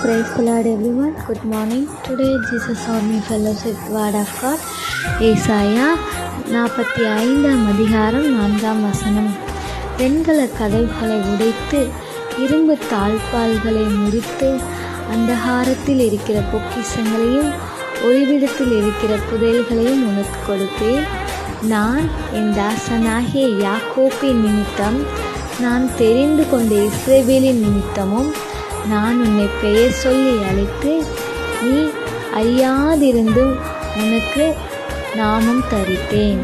Praise the Lord everyone. Good morning. Today Jesus Army Fellowship Word of God. ஏசாயா 45 அதிகாரம் 4 வெண்கல கதவுகளை உடைத்து இரும்பு தாழ்பால்களை முறித்து அந்தகாரத்தில் இருக்கிற பொக்கிஷங்களையும் ஒளிவிடத்தில் இருக்கிற புதையல்களையும் உனக்கு கொடுப்பேன். நான் என் தாசனாகிய யாக்கோபின் நிமித்தம், நான் தெரிந்து கொண்ட இஸ்ரவேலின் நிமித்தமும் நான் உன்னை பெயர் சொல்லி அழைத்து நீ அறியாதிருந்தும் உனக்கு நாமம் தரித்தேன்.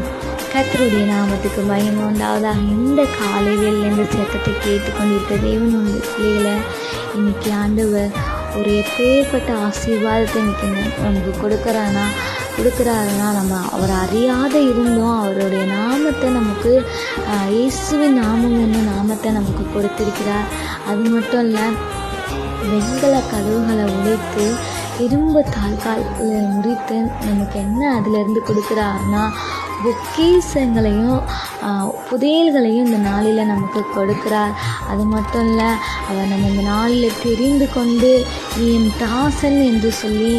கர்த்தருடைய நாமத்துக்கு மகிமை உண்டாவதாக. இந்த காலையில் இந்த சத்தத்தை கேட்டுக்கொண்டிருக்க தேவன் உள்ள பிள்ளைகளை இன்னைக்கு ஆண்டவர் ஒரு எப்பேற்பட்ட ஆசீர்வாதத்தை இன்னைக்கு நமக்கு கொடுக்குறாருன்னா நம்ம அவர் அறியாத இருந்தோம் அவருடைய நாமத்தை நமக்கு இயேசுவின் நாமம் என்னும் நாமத்தை நமக்கு கொடுத்திருக்கிறார். அது மட்டும் இல்லை, வெண்கல கதவுகளை உடைத்து இரும்பு தாழ்கால்களை முறித்து நமக்கு என்ன அதிலிருந்து கொடுக்குறாருன்னா பொக்கிஷங்களையும் புதையல்களையும் இந்த நாளில் நமக்கு கொடுக்கிறார். அது மட்டும் இல்லை, அவர் நம்ம இந்த நாளில் தெரிந்து கொண்டு நீ என் தாசன் என்று சொல்லி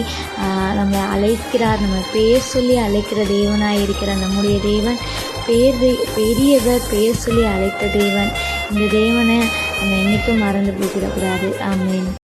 நம்மை அழைக்கிறார். நம்ம பெயர் சொல்லி அழைக்கிற தேவனாக இருக்கிற நம்முடைய தேவன் பெரியவர், பெயர் சொல்லி அழைத்த தேவன். இந்த தேவனை நம்ம என்றைக்கும் மறந்து போய்விடக்கூடாது. ஆமென்.